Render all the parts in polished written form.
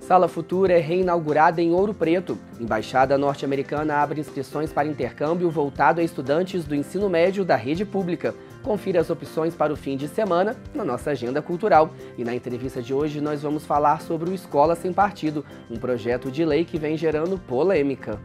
Sala Futura é reinaugurada em Ouro Preto. Embaixada norte-americana abre inscrições para intercâmbio voltado a estudantes do ensino médio da rede pública. Confira as opções para o fim de semana na nossa agenda cultural. E na entrevista de hoje nós vamos falar sobre o Escola Sem Partido, um projeto de lei que vem gerando polêmica.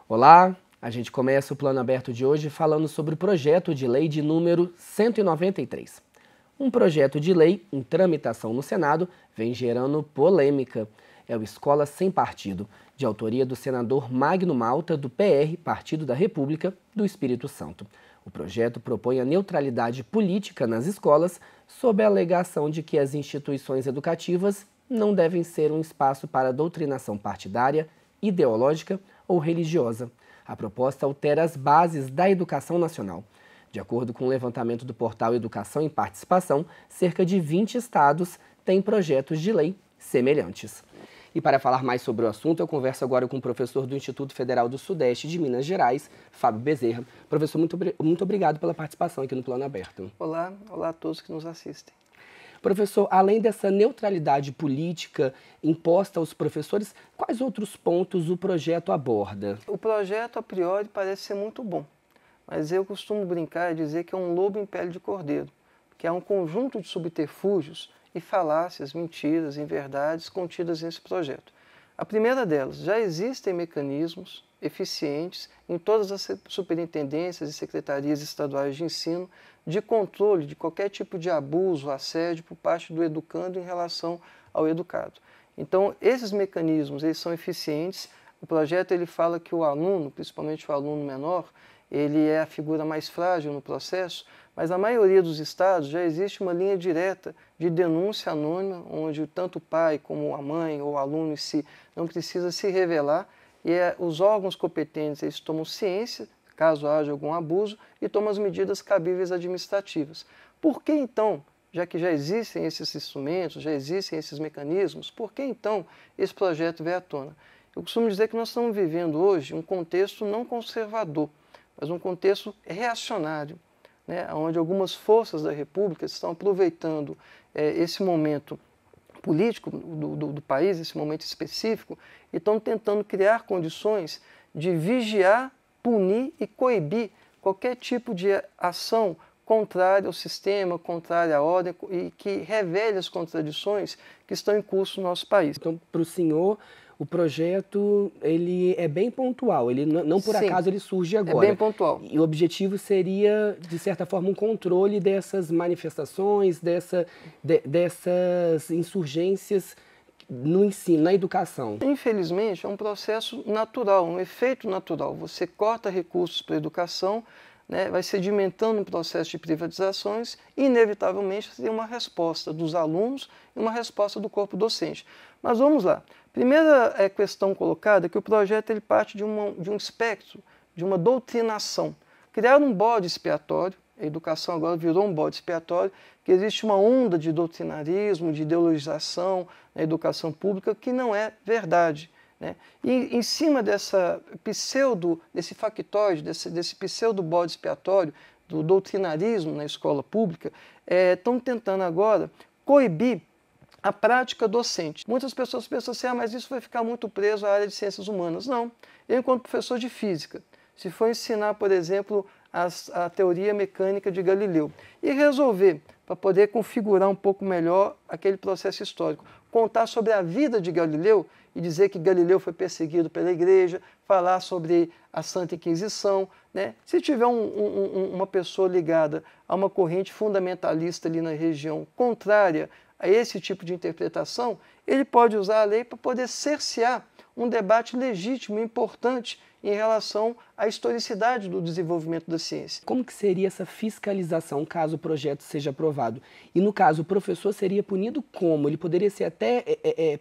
Olá, a gente começa o Plano Aberto de hoje falando sobre o projeto de lei de número 193. Um projeto de lei em tramitação no Senado vem gerando polêmica. É o Escola Sem Partido, de autoria do senador Magno Malta, do PR, Partido da República do Espírito Santo. O projeto propõe a neutralidade política nas escolas, sob a alegação de que as instituições educativas não devem ser um espaço para doutrinação partidária, ideológica ou religiosa. A proposta altera as bases da educação nacional. De acordo com o levantamento do portal Educação e Participação, cerca de 20 estados têm projetos de lei semelhantes. E para falar mais sobre o assunto, eu converso agora com o professor do Instituto Federal do Sudeste de Minas Gerais, Fábio Bezerra. Professor, muito obrigado pela participação aqui no Plano Aberto. Olá a todos que nos assistem. Professor, além dessa neutralidade política imposta aos professores, quais outros pontos o projeto aborda? O projeto, a priori, parece ser muito bom, mas eu costumo brincar e dizer que é um lobo em pele de cordeiro, que é um conjunto de subterfúgios e falácias, mentiras, inverdades contidas nesse projeto. A primeira delas, já existem mecanismos eficientes em todas as superintendências e secretarias estaduais de ensino de controle de qualquer tipo de abuso, assédio por parte do educando em relação ao educado. Então, esses mecanismos eles são eficientes. O projeto ele fala que o aluno, principalmente o aluno menor, ele é a figura mais frágil no processo, mas na maioria dos estados já existe uma linha direta de denúncia anônima, onde tanto o pai como a mãe ou o aluno em si não precisa se revelar, e os órgãos competentes eles tomam ciência, caso haja algum abuso, e tomam as medidas cabíveis administrativas. Por que então, já que já existem esses instrumentos, já existem esses mecanismos, por que então esse projeto veio à tona? Eu costumo dizer que nós estamos vivendo hoje um contexto não conservador, mas um contexto reacionário, né, onde algumas forças da República estão aproveitando esse momento político do país, esse momento específico, e estão tentando criar condições de vigiar, punir e coibir qualquer tipo de ação contrária ao sistema, contrária à ordem e que revele as contradições que estão em curso no nosso país. Então, para o senhor, o projeto ele é bem pontual, ele não por Sim, acaso ele surge agora. É bem pontual. E o objetivo seria, de certa forma, um controle dessas manifestações, dessas insurgências no ensino, na educação. Infelizmente, é um processo natural, um efeito natural. Você corta recursos para a educação, né, vai sedimentando um processo de privatizações e, inevitavelmente, você tem uma resposta dos alunos e uma resposta do corpo docente. Mas vamos lá. Primeira questão colocada é que o projeto ele parte de um espectro, de uma doutrinação. Criar um bode expiatório, a educação agora virou um bode expiatório, que existe uma onda de doutrinarismo, de ideologização na educação pública que não é verdade, né? E em cima desse factoide, desse pseudo bode expiatório, do doutrinarismo na escola pública, estão tentando agora coibir a prática docente. Muitas pessoas pensam assim, mas isso vai ficar muito preso à área de ciências humanas. Não. Eu, enquanto professor de física, se for ensinar, por exemplo, a teoria mecânica de Galileu e resolver, para poder configurar um pouco melhor aquele processo histórico, contar sobre a vida de Galileu e dizer que Galileu foi perseguido pela igreja, falar sobre a Santa Inquisição, né? Se tiver uma pessoa ligada a uma corrente fundamentalista ali na região contrária a esse tipo de interpretação, ele pode usar a lei para poder cercear um debate legítimo e importante em relação à historicidade do desenvolvimento da ciência. Como que seria essa fiscalização caso o projeto seja aprovado? E no caso, o professor seria punido como? Ele poderia ser até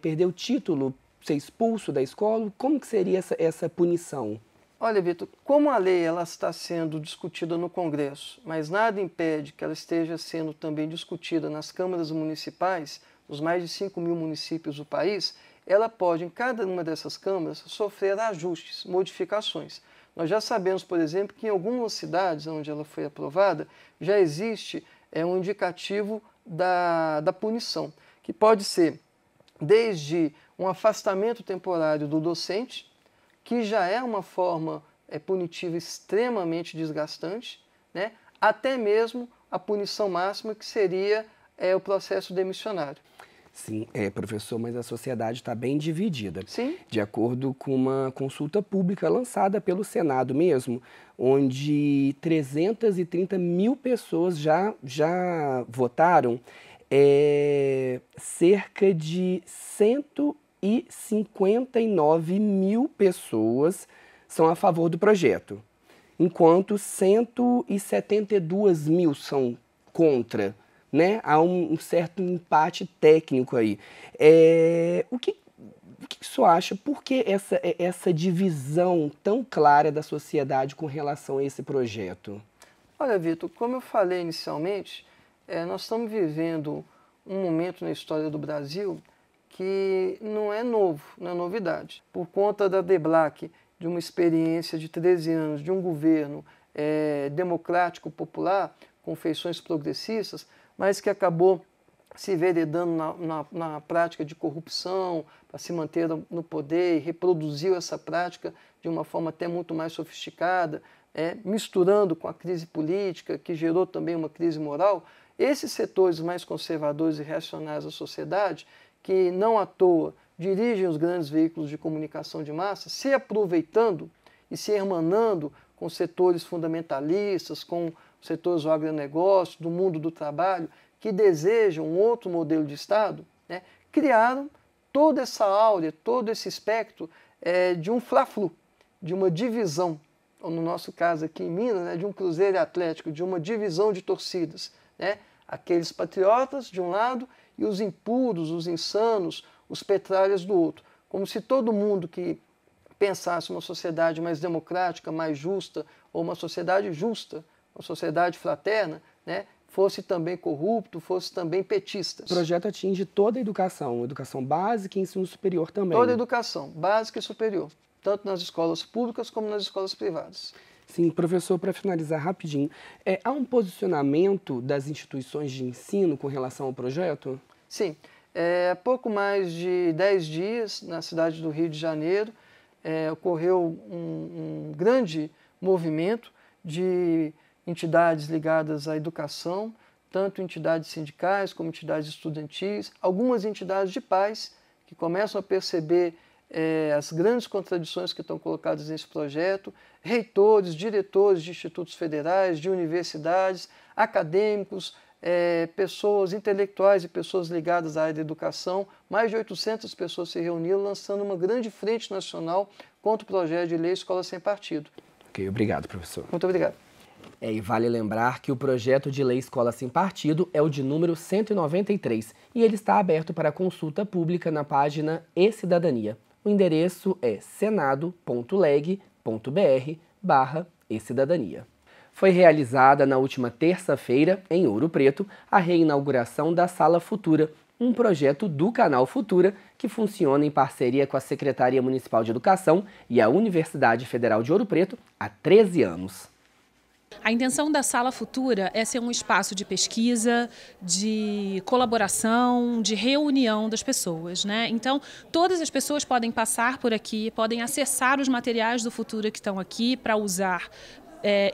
perder o título, ser expulso da escola? Como que seria essa punição? Olha, Vitor, como a lei ela está sendo discutida no Congresso, mas nada impede que ela esteja sendo também discutida nas câmaras municipais, nos mais de 5.000 municípios do país, ela pode, em cada uma dessas câmaras, sofrer ajustes, modificações. Nós já sabemos, por exemplo, que em algumas cidades onde ela foi aprovada, já existe um indicativo da punição, que pode ser desde um afastamento temporário do docente, que já é uma forma punitiva extremamente desgastante, né? Até mesmo a punição máxima, que seria o processo demissionário. Sim, professor, mas a sociedade está bem dividida. Sim. De acordo com uma consulta pública lançada pelo Senado mesmo, onde 330 mil pessoas já votaram, cerca de 159 mil pessoas são a favor do projeto, enquanto 172 mil são contra. Né? Há um certo empate técnico aí. O que o senhor acha? Por que essa divisão tão clara da sociedade com relação a esse projeto? Olha, Vitor, como eu falei inicialmente, nós estamos vivendo um momento na história do Brasil que não é novo, não é novidade. Por conta da DEBLAC, de uma experiência de 13 anos de um governo democrático, popular, com feições progressistas, mas que acabou se enveredando na prática de corrupção, para se manter no poder, e reproduziu essa prática de uma forma até muito mais sofisticada, misturando com a crise política, que gerou também uma crise moral. Esses setores mais conservadores e reacionários da sociedade, que não à toa dirigem os grandes veículos de comunicação de massa, se aproveitando e se hermanando com setores fundamentalistas, com setores do agronegócio, do mundo do trabalho, que desejam um outro modelo de Estado, né, criaram toda essa áurea, todo esse espectro de um fla-flu, de uma divisão, ou no nosso caso aqui em Minas, né, de um Cruzeiro Atlético, de uma divisão de torcidas. Né, aqueles patriotas de um lado e os impuros, os insanos, os petralhas do outro. Como se todo mundo que pensasse uma sociedade mais democrática, mais justa, ou uma sociedade justa, uma sociedade fraterna, né, fosse também corrupto, fosse também petista. O projeto atinge toda a educação básica e ensino superior também. Toda a educação, básica e superior, tanto nas escolas públicas como nas escolas privadas. Sim, professor, para finalizar rapidinho, há um posicionamento das instituições de ensino com relação ao projeto? Sim, há pouco mais de 10 dias, na cidade do Rio de Janeiro, ocorreu um grande movimento de entidades ligadas à educação, tanto entidades sindicais como entidades estudantis, algumas entidades de pais que começam a perceber as grandes contradições que estão colocadas nesse projeto, reitores, diretores de institutos federais, de universidades, acadêmicos, pessoas intelectuais e pessoas ligadas à área da educação. Mais de 800 pessoas se reuniram lançando uma grande frente nacional contra o projeto de lei Escola Sem Partido. Ok, obrigado, professor. Muito obrigado. E vale lembrar que o projeto de lei Escola Sem Partido é o de número 193 e ele está aberto para consulta pública na página E-Cidadania. O endereço é senado.leg.br/ecidadania. Foi realizada na última terça-feira, em Ouro Preto, a reinauguração da Sala Futura, um projeto do Canal Futura que funciona em parceria com a Secretaria Municipal de Educação e a Universidade Federal de Ouro Preto há 13 anos. A intenção da Sala Futura é ser um espaço de pesquisa, de colaboração, de reunião das pessoas, né? Então, todas as pessoas podem passar por aqui, podem acessar os materiais do Futura que estão aqui para usar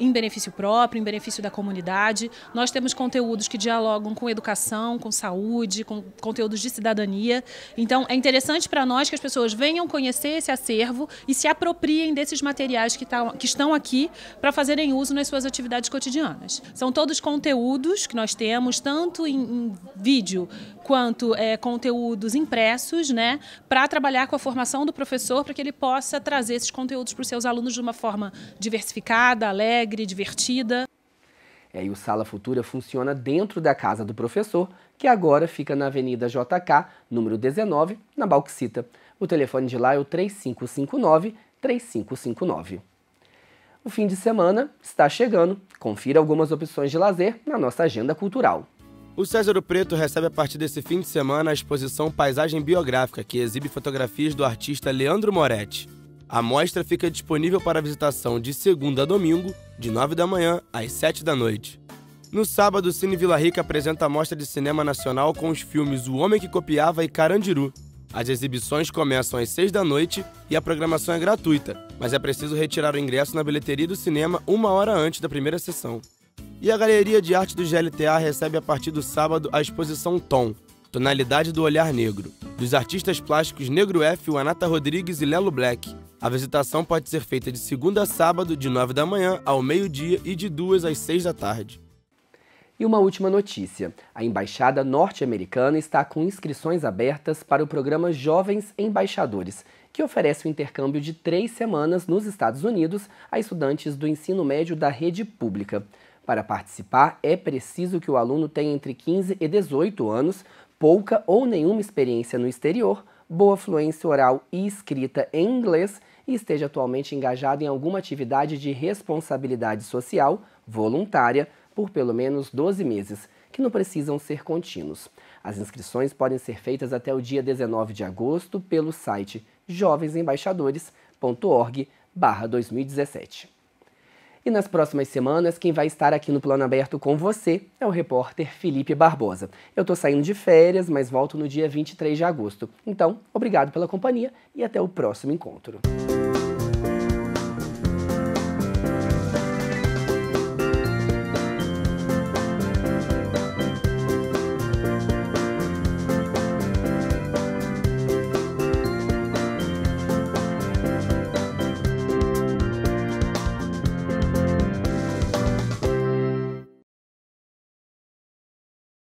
em benefício próprio, em benefício da comunidade. Nós temos conteúdos que dialogam com educação, com saúde, com conteúdos de cidadania. Então, é interessante para nós que as pessoas venham conhecer esse acervo e se apropriem desses materiais que estão aqui para fazerem uso nas suas atividades cotidianas. São todos conteúdos que nós temos, tanto em vídeo quanto conteúdos impressos, né, para trabalhar com a formação do professor, para que ele possa trazer esses conteúdos para os seus alunos de uma forma diversificada, alegre, divertida. E o Sala Futura funciona dentro da casa do professor, que agora fica na Avenida JK, número 19, na Bauxita. O telefone de lá é o 3559-3559. O fim de semana está chegando. Confira algumas opções de lazer na nossa agenda cultural. O César Ouro Preto recebe a partir desse fim de semana a exposição Paisagem Biográfica, que exibe fotografias do artista Leandro Moretti. A mostra fica disponível para visitação de segunda a domingo, de 9 da manhã às 7 da noite. No sábado, o Cine Vila Rica apresenta a Mostra de Cinema Nacional com os filmes O Homem que Copiava e Carandiru. As exibições começam às 6 da noite e a programação é gratuita, mas é preciso retirar o ingresso na bilheteria do cinema 1 hora antes da primeira sessão. E a Galeria de Arte do GLTA recebe a partir do sábado a exposição Tom, Tonalidade do Olhar Negro, dos artistas plásticos Negro F, Anata Rodrigues e Lelo Black. A visitação pode ser feita de segunda a sábado, de 9 da manhã ao meio-dia e de 2 às 6 da tarde. E uma última notícia. A Embaixada Norte-Americana está com inscrições abertas para o programa Jovens Embaixadores, que oferece o intercâmbio de 3 semanas nos Estados Unidos a estudantes do ensino médio da rede pública. Para participar, é preciso que o aluno tenha entre 15 e 18 anos, pouca ou nenhuma experiência no exterior, boa fluência oral e escrita em inglês e esteja atualmente engajado em alguma atividade de responsabilidade social, voluntária, por pelo menos 12 meses, que não precisam ser contínuos. As inscrições podem ser feitas até o dia 19 de agosto pelo site jovensembaixadores.org/2017. E nas próximas semanas, quem vai estar aqui no Plano Aberto com você é o repórter Felipe Barbosa. Eu tô saindo de férias, mas volto no dia 23 de agosto. Então, obrigado pela companhia e até o próximo encontro.